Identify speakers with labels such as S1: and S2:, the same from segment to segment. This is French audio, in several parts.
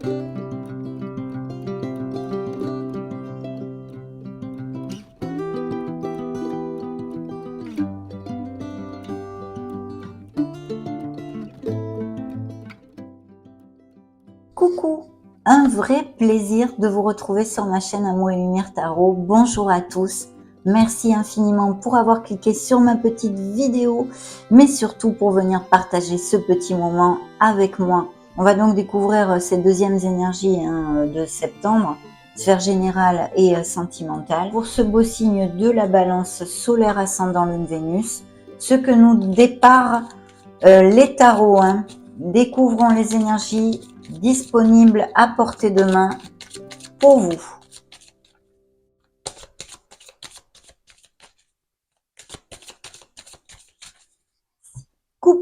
S1: Coucou, un vrai plaisir de vous retrouver sur ma chaîne Amour et Lumière Tarot. Bonjour à tous, merci infiniment pour avoir cliqué sur ma petite vidéo, mais surtout pour venir partager ce petit moment avec moi. On va donc découvrir ces deuxièmes énergies de septembre, sphère générale et sentimentale. Pour ce beau signe de la balance solaire ascendant lune Vénus, ce que nous dépare les tarots. Découvrons les énergies disponible à portée de main pour vous.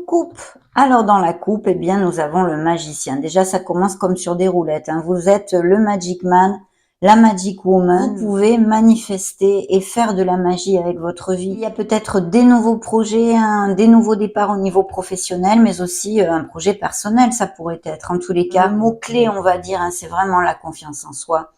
S1: Coupe. Alors dans la coupe, eh bien nous avons le magicien. Déjà ça commence comme sur des roulettes. Vous êtes le Magic Man, la Magic Woman. Vous pouvez manifester et faire de la magie avec votre vie. Il y a peut-être des nouveaux projets, des nouveaux départs au niveau professionnel, mais aussi un projet personnel, ça pourrait être. En tous les cas, le mot-clé, on va dire, c'est vraiment la confiance en soi,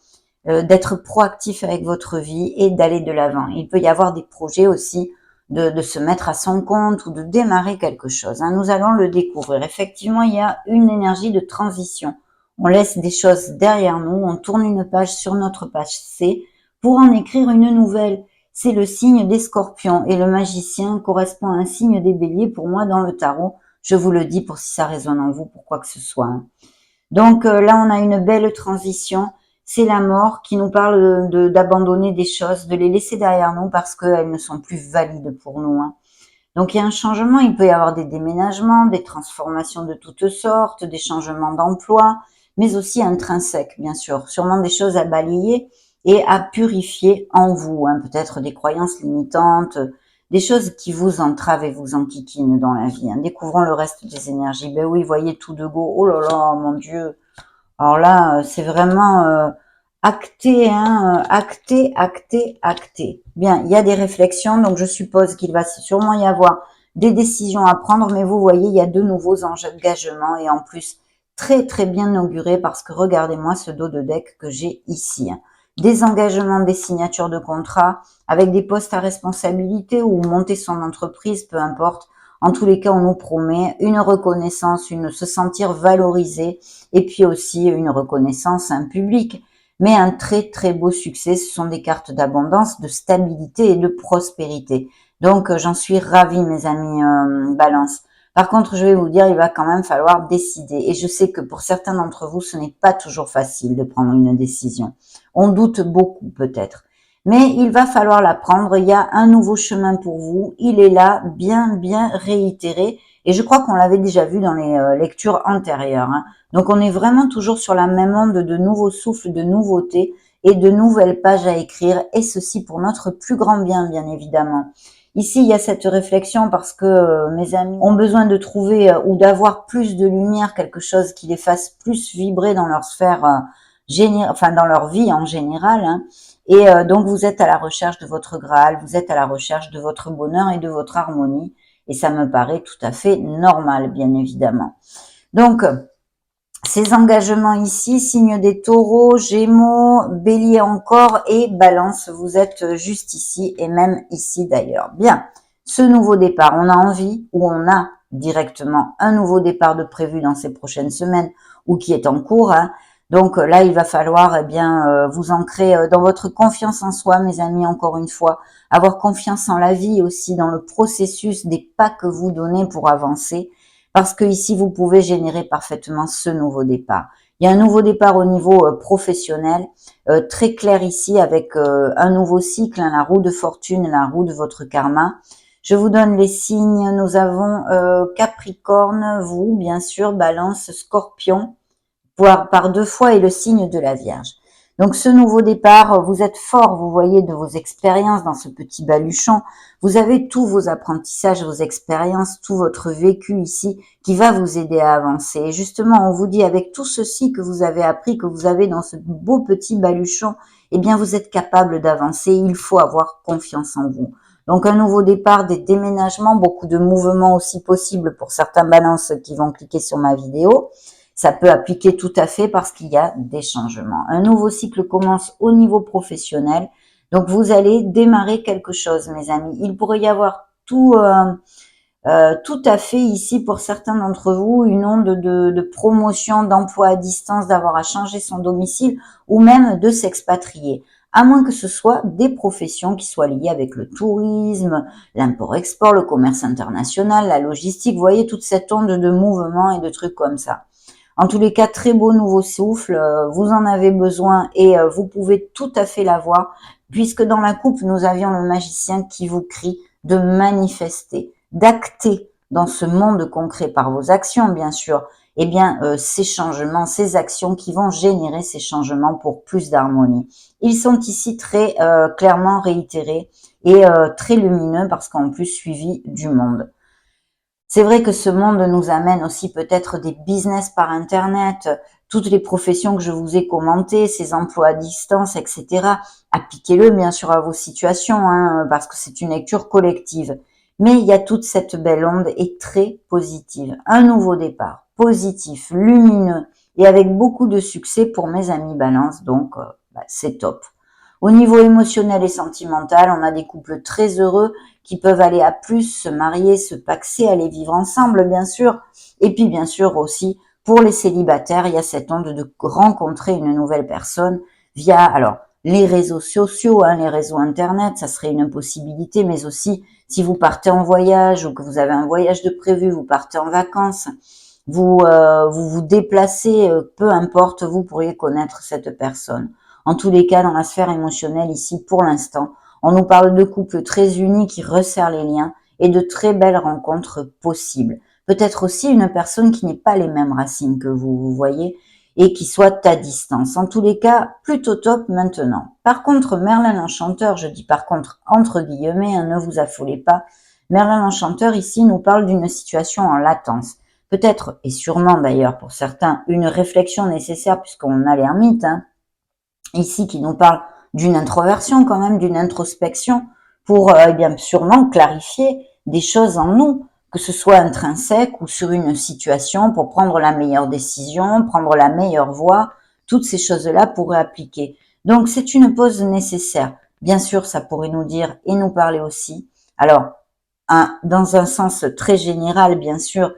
S1: d'être proactif avec votre vie et d'aller de l'avant. Il peut y avoir des projets aussi de se mettre à son compte ou de démarrer quelque chose. Nous allons le découvrir. Effectivement, il y a une énergie de transition. On laisse des choses derrière nous, on tourne une page sur notre page C pour en écrire une nouvelle. C'est le signe des scorpions et le magicien correspond à un signe des béliers pour moi dans le tarot. Je vous le dis pour si ça résonne en vous, pour quoi que ce soit. Donc là, on a une belle transition. C'est la mort qui nous parle d'abandonner des choses, de les laisser derrière nous parce qu'elles ne sont plus valides pour nous. Donc il y a un changement, il peut y avoir des déménagements, des transformations de toutes sortes, des changements d'emploi, mais aussi intrinsèques, bien sûr. Sûrement des choses à balayer et à purifier en vous. Peut-être des croyances limitantes, des choses qui vous entravent et vous enquiquinent dans la vie. Découvrons le reste des énergies. Ben oui, voyez tout de go. Oh là là, mon Dieu. Alors là, c'est vraiment acté, acté. Bien, il y a des réflexions, donc je suppose qu'il va sûrement y avoir des décisions à prendre, mais vous voyez, il y a de nouveaux engagements et en plus, très très bien auguré parce que regardez-moi ce dos de deck que j'ai ici. Des engagements, des signatures de contrats avec des postes à responsabilité ou monter son entreprise, peu importe. En tous les cas, on nous promet une reconnaissance, se sentir valorisé et puis aussi une reconnaissance publique. Mais un très très beau succès, ce sont des cartes d'abondance, de stabilité et de prospérité. Donc j'en suis ravie mes amis Balance. Par contre, je vais vous dire, il va quand même falloir décider. Et je sais que pour certains d'entre vous, ce n'est pas toujours facile de prendre une décision. On doute beaucoup peut-être. Mais il va falloir la prendre. Il y a un nouveau chemin pour vous. Il est là, bien réitéré. Et je crois qu'on l'avait déjà vu dans les lectures antérieures. Donc on est vraiment toujours sur la même onde de nouveaux souffles, de nouveautés et de nouvelles pages à écrire. Et ceci pour notre plus grand bien, bien évidemment. Ici, il y a cette réflexion parce que mes amis ont besoin de trouver ou d'avoir plus de lumière, quelque chose qui les fasse plus vibrer dans leur sphère, dans leur vie en général. Et donc, vous êtes à la recherche de votre Graal, vous êtes à la recherche de votre bonheur et de votre harmonie. Et ça me paraît tout à fait normal, bien évidemment. Donc, ces engagements ici, signe des taureaux, gémeaux, bélier encore et balance, vous êtes juste ici et même ici d'ailleurs. Bien, ce nouveau départ, on a envie ou on a directement un nouveau départ de prévu dans ces prochaines semaines ou qui est en cours. Donc là, il va falloir vous ancrer dans votre confiance en soi, mes amis, encore une fois. Avoir confiance en la vie aussi, dans le processus des pas que vous donnez pour avancer. Parce que ici, vous pouvez générer parfaitement ce nouveau départ. Il y a un nouveau départ au niveau professionnel, très clair ici avec un nouveau cycle, la roue de fortune, la roue de votre karma. Je vous donne les signes. Nous avons Capricorne, vous, bien sûr, Balance, Scorpion, voire par 2 fois et le signe de la Vierge. Donc ce nouveau départ, vous êtes fort, vous voyez, de vos expériences dans ce petit baluchon. Vous avez tous vos apprentissages, vos expériences, tout votre vécu ici qui va vous aider à avancer. Et justement, on vous dit avec tout ceci que vous avez appris, que vous avez dans ce beau petit baluchon, eh bien vous êtes capable d'avancer. Il faut avoir confiance en vous. Donc un nouveau départ, des déménagements, beaucoup de mouvements aussi possibles pour certains balances qui vont cliquer sur ma vidéo. ça peut appliquer tout à fait parce qu'il y a des changements. Un nouveau cycle commence au niveau professionnel. Donc, vous allez démarrer quelque chose, mes amis. Il pourrait y avoir tout à fait ici, pour certains d'entre vous, une onde de promotion, d'emploi à distance, d'avoir à changer son domicile ou même de s'expatrier. À moins que ce soit des professions qui soient liées avec le tourisme, l'import-export, le commerce international, la logistique. Vous voyez toute cette onde de mouvement et de trucs comme ça. En tous les cas, très beau nouveau souffle, vous en avez besoin et vous pouvez tout à fait l'avoir, puisque dans la coupe, nous avions le magicien qui vous crie de manifester, d'acter dans ce monde concret par vos actions, bien sûr, eh bien, ces changements, ces actions qui vont générer ces changements pour plus d'harmonie. Ils sont ici très clairement réitérés et très lumineux parce qu'en plus suivi du monde. C'est vrai que ce monde nous amène aussi peut-être des business par Internet, toutes les professions que je vous ai commentées, ces emplois à distance, etc. Appliquez-le bien sûr à vos situations, hein, parce que c'est une lecture collective. Mais il y a toute cette belle onde et très positive. Un nouveau départ, positif, lumineux et avec beaucoup de succès pour mes amis Balance, donc c'est top. Au niveau émotionnel et sentimental, on a des couples très heureux qui peuvent aller à plus, se marier, se paxer, aller vivre ensemble, bien sûr. Et puis, bien sûr, aussi, pour les célibataires, il y a cette onde de rencontrer une nouvelle personne via, alors, les réseaux sociaux, hein, les réseaux Internet, ça serait une possibilité, mais aussi, si vous partez en voyage ou que vous avez un voyage de prévu, vous partez en vacances, vous vous déplacez, peu importe, vous pourriez connaître cette personne. En tous les cas, dans la sphère émotionnelle, ici, pour l'instant, on nous parle de couples très unis qui resserrent les liens et de très belles rencontres possibles. Peut-être aussi une personne qui n'ait pas les mêmes racines que vous voyez, et qui soit à distance. En tous les cas, plutôt top maintenant. Par contre, Merlin l'Enchanteur, je dis par contre entre guillemets, hein, ne vous affolez pas, Merlin l'Enchanteur ici nous parle d'une situation en latence. Peut-être, et sûrement d'ailleurs pour certains, une réflexion nécessaire puisqu'on a l'ermite, hein, ici qui nous parle d'une introversion quand même, d'une introspection pour eh bien sûrement clarifier des choses en nous, que ce soit intrinsèque ou sur une situation pour prendre la meilleure décision, prendre la meilleure voie, toutes ces choses-là pourraient appliquer. Donc c'est une pause nécessaire. Bien sûr, ça pourrait nous dire et nous parler aussi. Alors, dans un sens très général, bien sûr,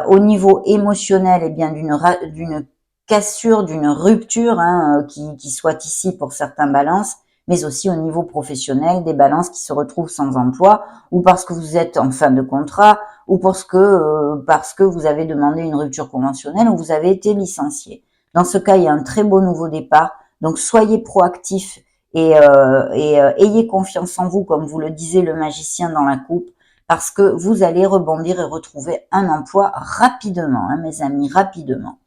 S1: au niveau émotionnel, eh bien d'une cassure, d'une rupture hein, qui soit ici pour certains balances, mais aussi au niveau professionnel, des balances qui se retrouvent sans emploi, ou parce que vous êtes en fin de contrat, ou parce que vous avez demandé une rupture conventionnelle, ou vous avez été licencié. Dans ce cas, il y a un très beau nouveau départ, donc soyez proactifs et ayez confiance en vous, comme vous le disait le magicien dans la coupe, parce que vous allez rebondir et retrouver un emploi rapidement, hein, mes amis, rapidement.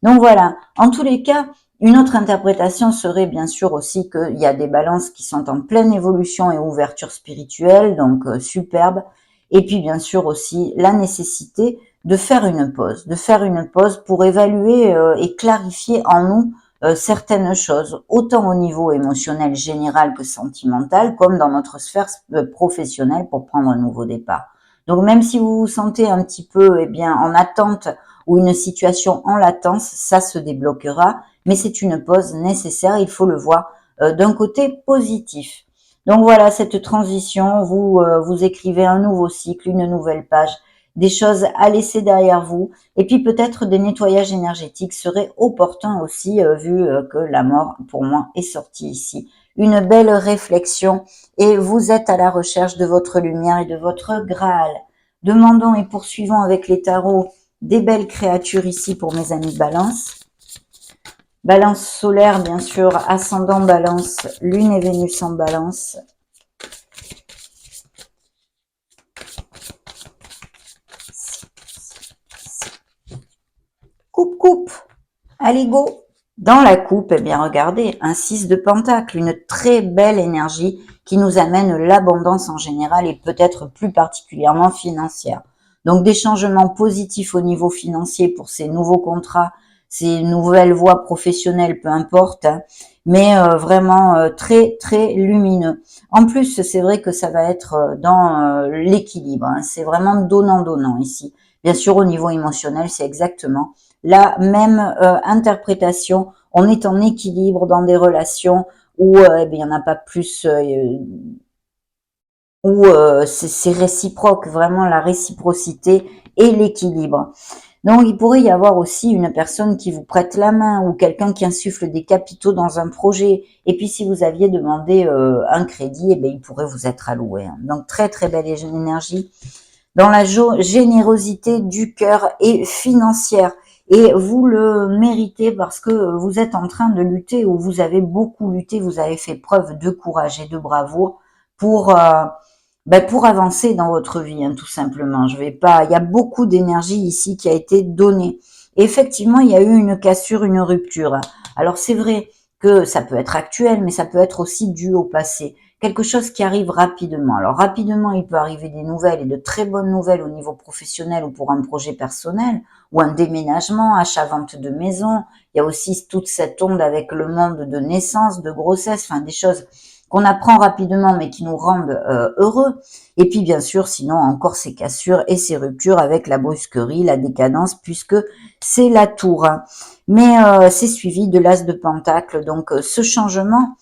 S1: Donc voilà, en tous les cas, une autre interprétation serait bien sûr aussi qu'il y a des balances qui sont en pleine évolution et ouverture spirituelle, donc superbe. Et puis bien sûr aussi la nécessité de faire une pause pour évaluer et clarifier en nous certaines choses, autant au niveau émotionnel général que sentimental, comme dans notre sphère professionnelle pour prendre un nouveau départ. Donc même si vous vous sentez un petit peu eh bien, en attente ou une situation en latence, ça se débloquera, mais c'est une pause nécessaire, il faut le voir d'un côté positif. Donc voilà, cette transition, vous écrivez un nouveau cycle, une nouvelle page, des choses à laisser derrière vous, et puis peut-être des nettoyages énergétiques seraient opportuns aussi, vu que la mort, pour moi, est sortie ici. Une belle réflexion, et vous êtes à la recherche de votre lumière et de votre Graal. Demandons et poursuivons avec les tarots des belles créatures ici pour mes amis Balance. Balance solaire, bien sûr, ascendant Balance, Lune et Vénus en Balance. Coupe, coupe. Allez, go. Dans la coupe, eh bien, regardez, un 6 de pentacle, une très belle énergie qui nous amène l'abondance en général et peut-être plus particulièrement financière. Donc, des changements positifs au niveau financier pour ces nouveaux contrats, ces nouvelles voies professionnelles, peu importe, hein, mais vraiment très, très lumineux. En plus, c'est vrai que ça va être dans l'équilibre, hein, c'est vraiment donnant-donnant ici. Bien sûr, au niveau émotionnel, c'est exactement la même interprétation. On est en équilibre dans des relations où eh bien, il n'y en a pas plus, où c'est réciproque, vraiment la réciprocité et l'équilibre. Donc, il pourrait y avoir aussi une personne qui vous prête la main ou quelqu'un qui insuffle des capitaux dans un projet. Et puis, si vous aviez demandé un crédit, eh bien, il pourrait vous être alloué. Donc, très, très belle énergie dans la générosité du cœur et financière. Et vous le méritez parce que vous êtes en train de lutter ou vous avez beaucoup lutté, vous avez fait preuve de courage et de bravoure pour pour avancer dans votre vie, hein, tout simplement. Je vais pas. Il y a beaucoup d'énergie ici qui a été donnée. Et effectivement, il y a eu une cassure, une rupture. Alors c'est vrai que ça peut être actuel, mais ça peut être aussi dû au passé. Quelque chose qui arrive rapidement. Alors rapidement, il peut arriver des nouvelles et de très bonnes nouvelles au niveau professionnel ou pour un projet personnel ou un déménagement, achat-vente de maison. Il y a aussi toute cette onde avec le monde de naissance, de grossesse, enfin des choses qu'on apprend rapidement mais qui nous rendent heureux. Et puis bien sûr, sinon encore ces cassures et ces ruptures avec la brusquerie, la décadence, puisque c'est la tour. Mais c'est suivi de l'as de pentacle. Donc ce changement,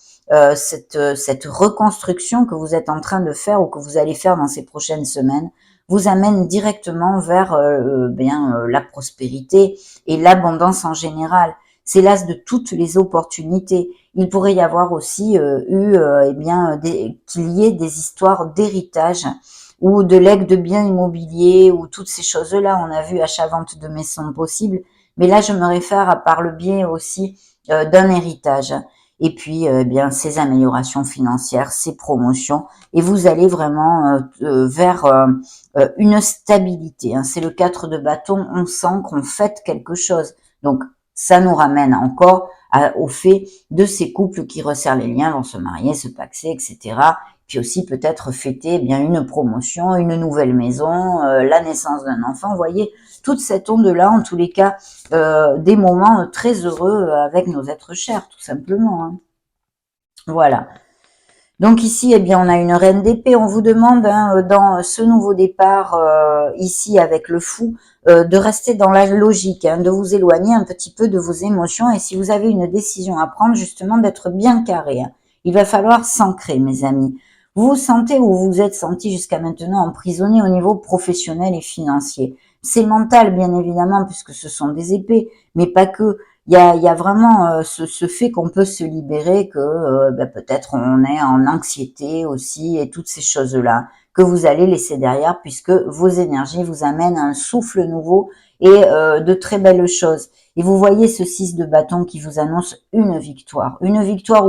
S1: cette reconstruction que vous êtes en train de faire ou que vous allez faire dans ces prochaines semaines, vous amène directement vers la prospérité et l'abondance en général. C'est l'as de toutes les opportunités. Il pourrait y avoir aussi qu'il y ait des histoires d'héritage ou de legs de biens immobiliers ou toutes ces choses-là. On a vu achat-vente de maisons possibles, mais là je me réfère à par le biais aussi d'un héritage. Et puis ces améliorations financières, ces promotions, et vous allez vraiment vers une stabilité. Hein. C'est le 4 de bâton, on sent qu'on fait quelque chose. Donc ça nous ramène encore au fait de ces couples qui resserrent les liens, vont se marier, se paxer, etc. Puis aussi peut-être fêter une promotion, une nouvelle maison, la naissance d'un enfant. Vous voyez, toute cette onde-là, en tous les cas, des moments très heureux avec nos êtres chers, tout simplement. Hein. Voilà. Donc ici, on a une reine d'épée. On vous demande, dans ce nouveau départ, ici avec le fou, de rester dans la logique, de vous éloigner un petit peu de vos émotions. Et si vous avez une décision à prendre, justement, d'être bien carré. Il va falloir s'ancrer, mes amis. Vous vous sentez ou vous vous êtes senti jusqu'à maintenant emprisonné au niveau professionnel et financier. C'est mental, bien évidemment, puisque ce sont des épées, mais pas que. Il y a vraiment ce fait qu'on peut se libérer, que peut-être on est en anxiété aussi et toutes ces choses-là que vous allez laisser derrière puisque vos énergies vous amènent à un souffle nouveau et de très belles choses. Et vous voyez ce 6 de bâton qui vous annonce une victoire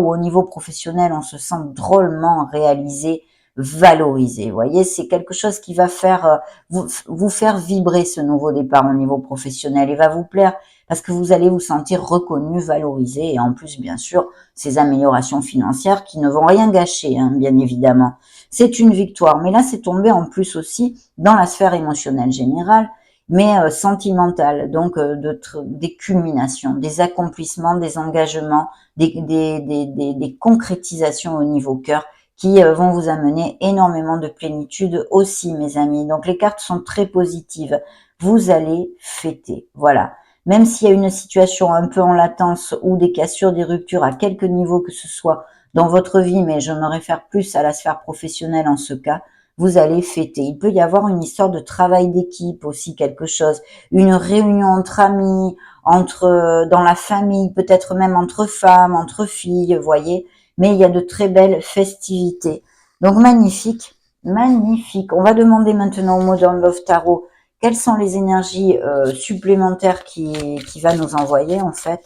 S1: où au niveau professionnel on se sent drôlement réalisé, valorisé. Vous voyez, c'est quelque chose qui va faire vous faire vibrer ce nouveau départ au niveau professionnel et va vous plaire parce que vous allez vous sentir reconnu, valorisé et en plus, bien sûr, ces améliorations financières qui ne vont rien gâcher, bien évidemment. C'est une victoire, mais là, c'est tombé en plus aussi dans la sphère émotionnelle générale, mais sentimentale, donc des culminations, des accomplissements, des engagements, des concrétisations au niveau cœur qui vont vous amener énormément de plénitude aussi, mes amis. Donc, les cartes sont très positives. Vous allez fêter, voilà. Même s'il y a une situation un peu en latence ou des cassures, des ruptures à quelque niveau que ce soit dans votre vie, mais je me réfère plus à la sphère professionnelle en ce cas, vous allez fêter. Il peut y avoir une histoire de travail d'équipe aussi, quelque chose, une réunion entre amis, dans la famille, peut-être même entre femmes, entre filles, vous voyez, mais il y a de très belles festivités. Donc magnifique, magnifique. On va demander maintenant au Modern Love Tarot quelles sont les énergies supplémentaires qui va nous envoyer, en fait.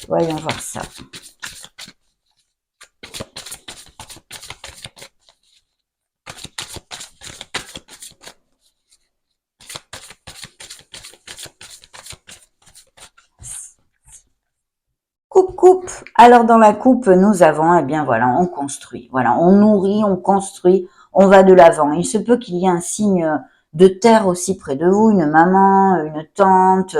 S1: Voyons voir ça. Coupe. Alors, dans la coupe, nous avons, on construit. Voilà, on nourrit, on construit, on va de l'avant. Il se peut qu'il y ait un signe de terre aussi près de vous, une maman, une tante,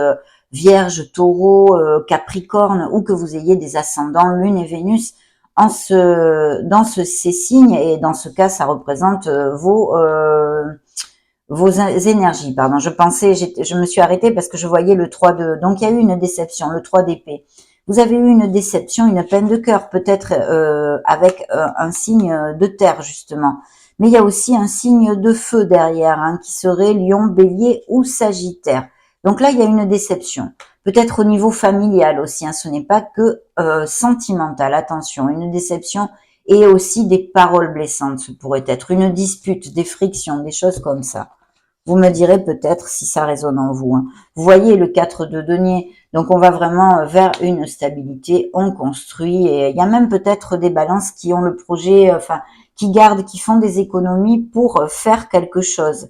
S1: Vierge, Taureau, Capricorne, ou que vous ayez des ascendants Lune et Vénus ces signes. Et dans ce cas, ça représente vos énergies, pardon. Je me suis arrêtée parce que je voyais le 3 de, donc il y a eu une déception, le 3 d'épée. Vous avez eu une déception, une peine de cœur, peut-être avec un signe de terre, justement. Mais il y a aussi un signe de feu derrière, hein, qui serait Lion, Bélier ou Sagittaire. Donc là, il y a une déception. Peut-être au niveau familial aussi, hein, ce n'est pas que sentimental, attention, une déception et aussi des paroles blessantes, ce pourrait être une dispute, des frictions, des choses comme ça. Vous me direz peut-être si ça résonne en vous, hein. Vous voyez le 4 de denier, donc on va vraiment vers une stabilité, on construit, et il y a même peut-être des balances qui ont le projet, enfin, qui gardent, qui font des économies pour faire quelque chose.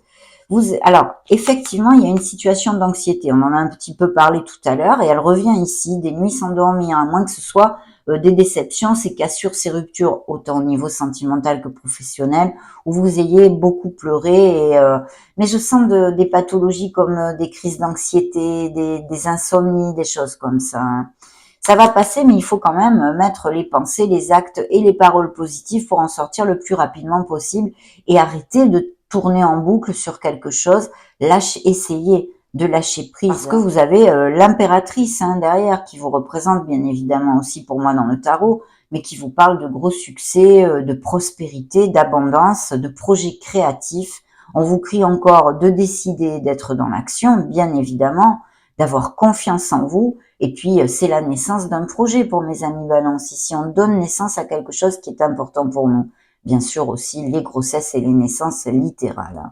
S1: Alors, effectivement, il y a une situation d'anxiété, on en a un petit peu parlé tout à l'heure, et elle revient ici, des nuits sans dormir, à moins que ce soit des déceptions, ces cassures, ces ruptures, autant au niveau sentimental que professionnel, où vous ayez beaucoup pleuré, mais je sens des pathologies comme des crises d'anxiété, des insomnies, des choses comme ça, hein. Ça va passer, mais il faut quand même mettre les pensées, les actes et les paroles positives pour en sortir le plus rapidement possible et arrêter de tourner en boucle sur quelque chose. Essayez de lâcher prise. Parce que vous avez l'impératrice, hein, derrière, qui vous représente bien évidemment aussi pour moi dans le tarot, mais qui vous parle de gros succès, de prospérité, d'abondance, de projets créatifs. On vous crie encore de décider d'être dans l'action, bien évidemment, d'avoir confiance en vous. Et puis, c'est la naissance d'un projet pour mes amis Balance. Ici, on donne naissance à quelque chose qui est important pour nous. Bien sûr aussi les grossesses et les naissances littérales.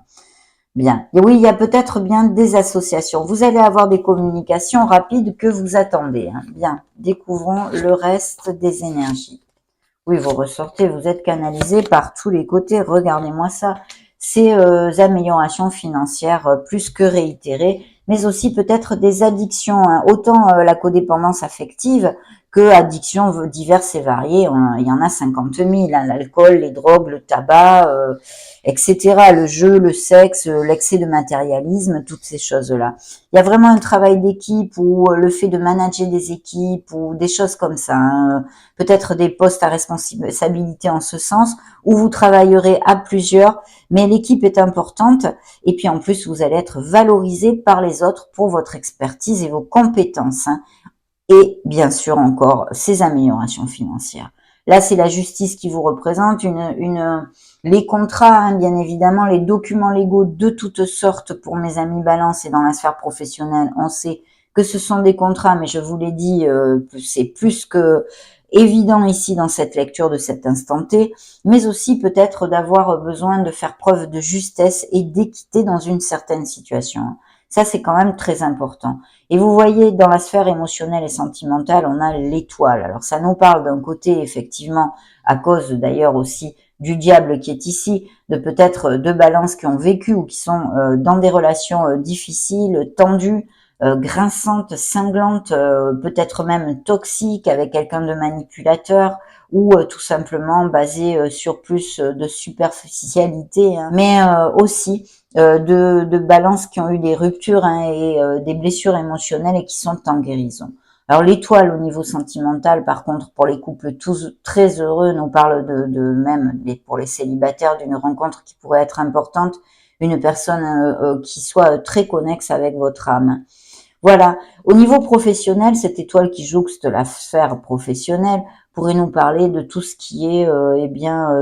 S1: Bien. Et oui, il y a peut-être bien des associations. Vous allez avoir des communications rapides que vous attendez, hein. Bien. Découvrons le reste des énergies. Oui, vous ressortez, vous êtes canalisé par tous les côtés. Regardez-moi ça. Ces améliorations financières plus que réitérées, mais aussi peut-être des addictions, hein. Autant la codépendance affective que addictions diverses et variées. Il y en a 50 000, hein, l'alcool, les drogues, le tabac, etc. Le jeu, le sexe, l'excès de matérialisme, toutes ces choses-là. Il y a vraiment un travail d'équipe ou le fait de manager des équipes ou des choses comme ça, hein. Peut-être des postes à responsabilité en ce sens, où vous travaillerez à plusieurs, mais l'équipe est importante, et puis en plus, vous allez être valorisé par les autres pour votre expertise et vos compétences, hein. Et bien sûr encore, ces améliorations financières. Là, c'est la justice qui vous représente, les contrats, hein, bien évidemment, les documents légaux de toutes sortes pour mes amis balance et dans la sphère professionnelle, on sait que ce sont des contrats, mais je vous l'ai dit, c'est plus que évident ici dans cette lecture de cet instant T, mais aussi peut-être d'avoir besoin de faire preuve de justesse et d'équité dans une certaine situation. Ça, c'est quand même très important. Et vous voyez, dans la sphère émotionnelle et sentimentale, on a l'étoile. Alors, ça nous parle d'un côté, effectivement, à cause d'ailleurs aussi du diable qui est ici, de peut-être deux balances qui ont vécu ou qui sont dans des relations difficiles, tendues, grinçantes, cinglantes, peut-être même toxiques avec quelqu'un de manipulateur ou tout simplement basé sur plus de superficialité, hein. Mais aussi de balances qui ont eu des ruptures, hein, et des blessures émotionnelles et qui sont en guérison. Alors l'étoile au niveau sentimental, par contre, pour les couples tous très heureux, nous parle de même pour les célibataires d'une rencontre qui pourrait être importante, une personne qui soit très connexe avec votre âme. Voilà. Au niveau professionnel, cette étoile qui jouxte la sphère professionnelle pourrait nous parler de tout ce qui est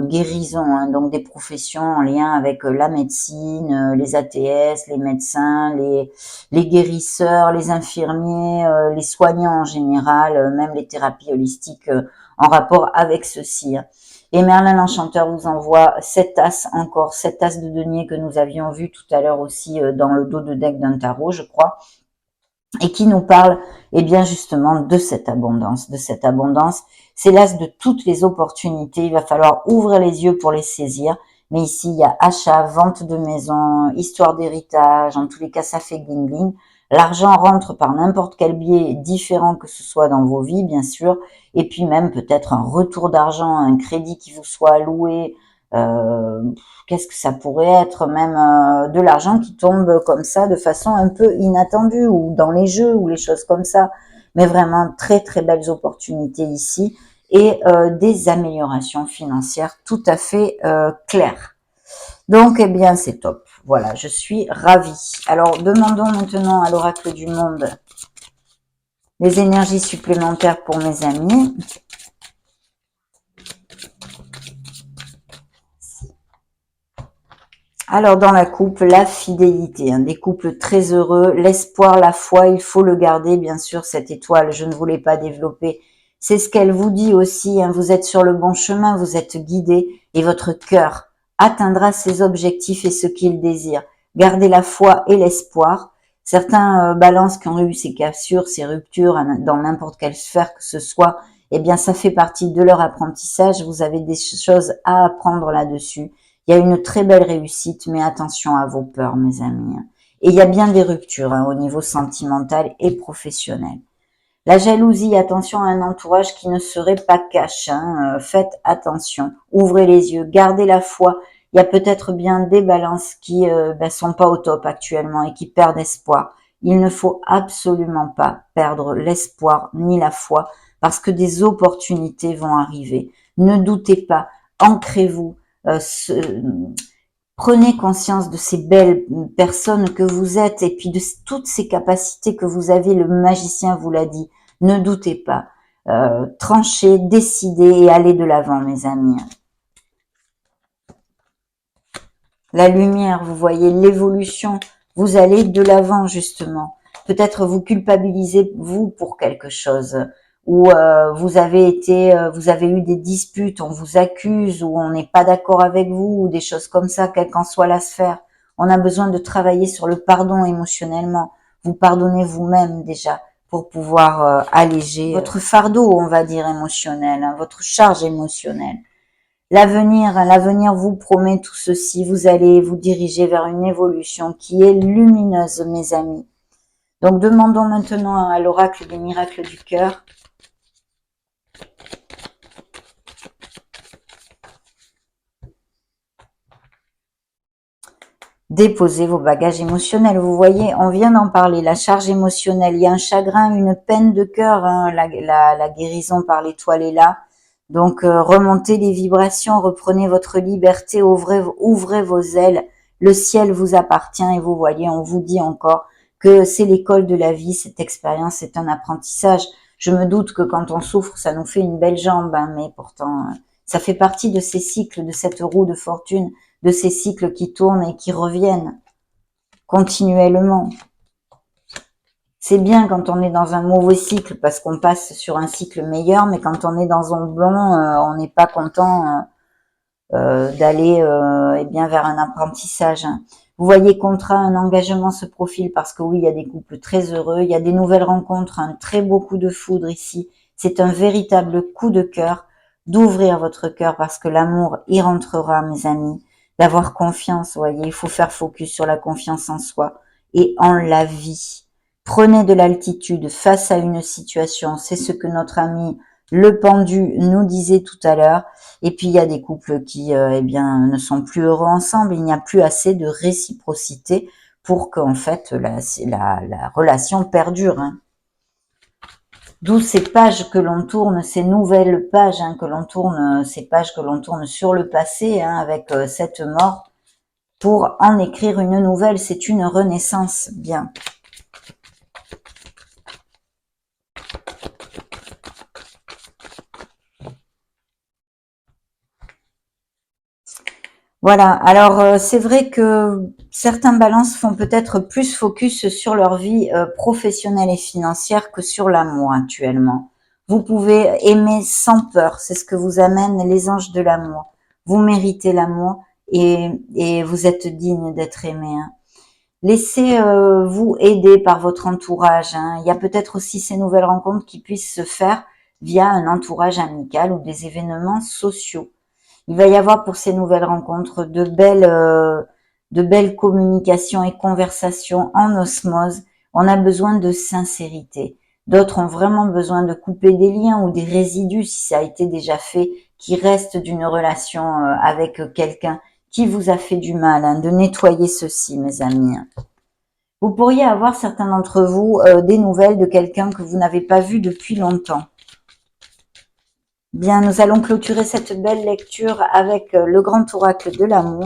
S1: guérison, hein, donc des professions en lien avec la médecine, les ATS, les médecins, les guérisseurs, les infirmiers, les soignants en général, même les thérapies holistiques en rapport avec ceci, hein. Et Merlin l'Enchanteur vous envoie cette tasse encore, cette tasse de denier que nous avions vu tout à l'heure aussi dans le dos de deck d'un tarot, je crois, et qui nous parle, eh bien, justement, de cette abondance, C'est l'as de toutes les opportunités. Il va falloir ouvrir les yeux pour les saisir. Mais ici, il y a achat, vente de maison, histoire d'héritage. En tous les cas, ça fait bling bling. L'argent rentre par n'importe quel biais différent que ce soit dans vos vies, bien sûr. Et puis même peut-être un retour d'argent, un crédit qui vous soit alloué. Qu'est-ce que ça pourrait être, même de l'argent qui tombe comme ça de façon un peu inattendue, ou dans les jeux ou les choses comme ça, mais vraiment très très belles opportunités ici, et des améliorations financières tout à fait claires. Donc eh bien c'est top. Voilà, je suis ravie. Alors, demandons maintenant à l'oracle du monde les énergies supplémentaires pour mes amis. Alors, dans la couple, la fidélité, hein, des couples très heureux, l'espoir, la foi, il faut le garder, bien sûr, cette étoile, je ne voulais pas développer. C'est ce qu'elle vous dit aussi, hein, vous êtes sur le bon chemin, vous êtes guidé et votre cœur atteindra ses objectifs et ce qu'il désire. Gardez la foi et l'espoir. Certains balances qui ont eu ces cassures, ces ruptures dans n'importe quelle sphère que ce soit, eh bien, ça fait partie de leur apprentissage. Vous avez des choses à apprendre là-dessus. Il y a une très belle réussite, mais attention à vos peurs, mes amis. Et il y a bien des ruptures hein, au niveau sentimental et professionnel. La jalousie, attention à un entourage qui ne serait pas cash. Hein. Faites attention, ouvrez les yeux, gardez la foi. Il y a peut-être bien des balances qui sont pas au top actuellement et qui perdent espoir. Il ne faut absolument pas perdre l'espoir ni la foi parce que des opportunités vont arriver. Ne doutez pas, ancrez-vous. Prenez conscience de ces belles personnes que vous êtes et puis de toutes ces capacités que vous avez. Le magicien vous l'a dit. Ne doutez pas. Tranchez, décidez et allez de l'avant, mes amis. La lumière, vous voyez l'évolution. Vous allez de l'avant, justement. Peut-être vous culpabilisez, vous, pour quelque chose. Ou vous avez eu des disputes, on vous accuse, ou on n'est pas d'accord avec vous, ou des choses comme ça, quelle qu'en soit la sphère. On a besoin de travailler sur le pardon émotionnellement. Vous pardonnez vous-même déjà pour pouvoir alléger votre fardeau, on va dire, émotionnel, hein, votre charge émotionnelle. L'avenir vous promet tout ceci. Vous allez vous diriger vers une évolution qui est lumineuse, mes amis. Donc, demandons maintenant à l'oracle des miracles du cœur. Déposez vos bagages émotionnels. Vous voyez, on vient d'en parler, la charge émotionnelle. Il y a un chagrin, une peine de cœur. Hein, la guérison par l'étoile est là. Donc, remontez les vibrations, reprenez votre liberté, ouvrez vos ailes. Le ciel vous appartient et vous voyez, on vous dit encore que c'est l'école de la vie. Cette expérience est un apprentissage. Je me doute que quand on souffre, ça nous fait une belle jambe, hein, mais pourtant, ça fait partie de ces cycles, de cette roue de fortune, de ces cycles qui tournent et qui reviennent continuellement. C'est bien quand on est dans un mauvais cycle parce qu'on passe sur un cycle meilleur, mais quand on est dans un bon, on n'est pas content d'aller vers un apprentissage. Vous voyez, contrat, un engagement se profile parce que oui, il y a des couples très heureux, il y a des nouvelles rencontres, un très beau coup de foudre ici. C'est un véritable coup de cœur d'ouvrir votre cœur parce que l'amour y rentrera, mes amis. D'avoir confiance, vous voyez, il faut faire focus sur la confiance en soi et en la vie. Prenez de l'altitude face à une situation, c'est ce que notre ami le pendu nous disait tout à l'heure. Et puis il y a des couples qui ne sont plus heureux ensemble, il n'y a plus assez de réciprocité pour qu'en fait la relation perdure. Hein. D'où ces pages que l'on tourne, ces nouvelles pages que l'on tourne, ces pages que l'on tourne sur le passé avec cette mort pour en écrire une nouvelle. C'est une renaissance, bien. Voilà, alors c'est vrai que certains balances font peut-être plus focus sur leur vie professionnelle et financière que sur l'amour actuellement. Vous pouvez aimer sans peur, c'est ce que vous amènent les anges de l'amour. Vous méritez l'amour et vous êtes digne d'être aimé. Hein. Laissez-vous aider par votre entourage. Hein. Il y a peut-être aussi ces nouvelles rencontres qui puissent se faire via un entourage amical ou des événements sociaux. Il va y avoir pour ces nouvelles rencontres de belles communications et conversations en osmose. On a besoin de sincérité. D'autres ont vraiment besoin de couper des liens ou des résidus, si ça a été déjà fait, qui restent d'une relation avec quelqu'un qui vous a fait du mal, hein, de nettoyer ceci, mes amis. Vous pourriez avoir, certains d'entre vous, des nouvelles de quelqu'un que vous n'avez pas vu depuis longtemps. Bien, nous allons clôturer cette belle lecture avec le grand oracle de l'amour.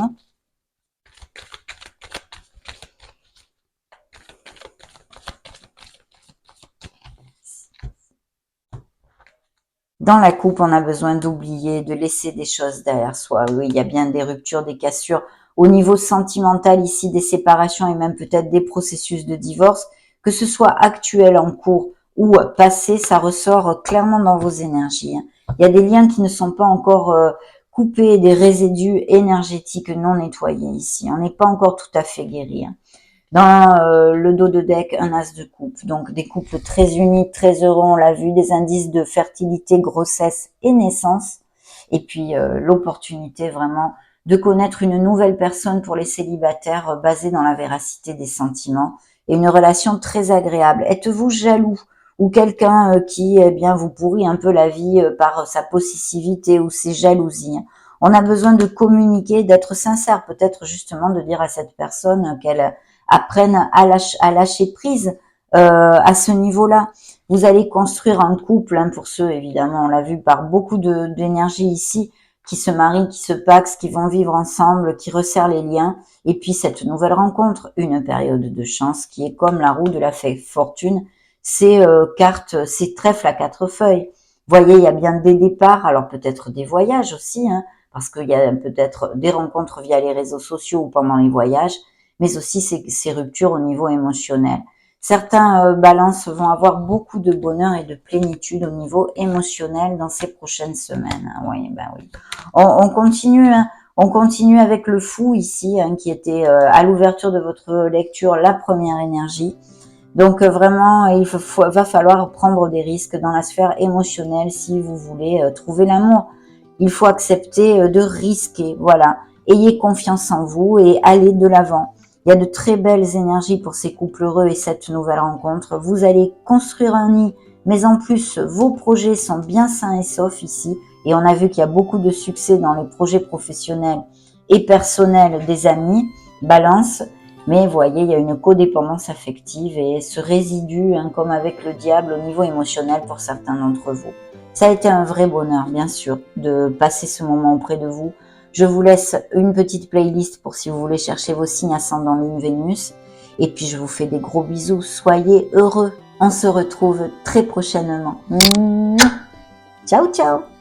S1: Dans la coupe, on a besoin d'oublier, de laisser des choses derrière soi. Oui, il y a bien des ruptures, des cassures. Au niveau sentimental, ici, des séparations et même peut-être des processus de divorce, que ce soit actuel, en cours ou passé, ça ressort clairement dans vos énergies. Il y a des liens qui ne sont pas encore coupés, des résidus énergétiques non nettoyés ici. On n'est pas encore tout à fait guéri. Dans le dos de deck, un as de coupe. Donc des couples très unis, très heureux, on l'a vu, des indices de fertilité, grossesse et naissance. Et puis l'opportunité vraiment de connaître une nouvelle personne pour les célibataires basée dans la véracité des sentiments et une relation très agréable. Êtes-vous jaloux ou quelqu'un qui eh bien vous pourrit un peu la vie par sa possessivité ou ses jalousies? On a besoin de communiquer, d'être sincère, peut-être justement de dire à cette personne qu'elle apprennent à lâcher prise à ce niveau-là. Vous allez construire un couple, hein, pour ceux, évidemment, on l'a vu par beaucoup d'énergie ici, qui se marient, qui se paxent, qui vont vivre ensemble, qui resserrent les liens. Et puis cette nouvelle rencontre, une période de chance qui est comme la roue de la fortune, ces cartes, ces trèfles à 4 feuilles. Vous voyez, il y a bien des départs, alors peut-être des voyages aussi, hein, parce qu'il y a peut-être des rencontres via les réseaux sociaux ou pendant les voyages, mais aussi ces ruptures au niveau émotionnel. Certains balances vont avoir beaucoup de bonheur et de plénitude au niveau émotionnel dans ces prochaines semaines. Oui, ben oui. On continue, hein. On continue avec le fou ici, hein, qui était à l'ouverture de votre lecture la première énergie. Donc vraiment, va falloir prendre des risques dans la sphère émotionnelle si vous voulez trouver l'amour. Il faut accepter de risquer, voilà. Ayez confiance en vous et allez de l'avant. Il y a de très belles énergies pour ces couples heureux et cette nouvelle rencontre. Vous allez construire un nid, mais en plus, vos projets sont bien sains et saufs ici. Et on a vu qu'il y a beaucoup de succès dans les projets professionnels et personnels des amis. Balance. Mais vous voyez, il y a une codépendance affective et ce résidu, hein, comme avec le diable, au niveau émotionnel pour certains d'entre vous. Ça a été un vrai bonheur, bien sûr, de passer ce moment auprès de vous. Je vous laisse une petite playlist pour si vous voulez chercher vos signes ascendant Lune Vénus. Et puis je vous fais des gros bisous. Soyez heureux. On se retrouve très prochainement. Ciao, ciao!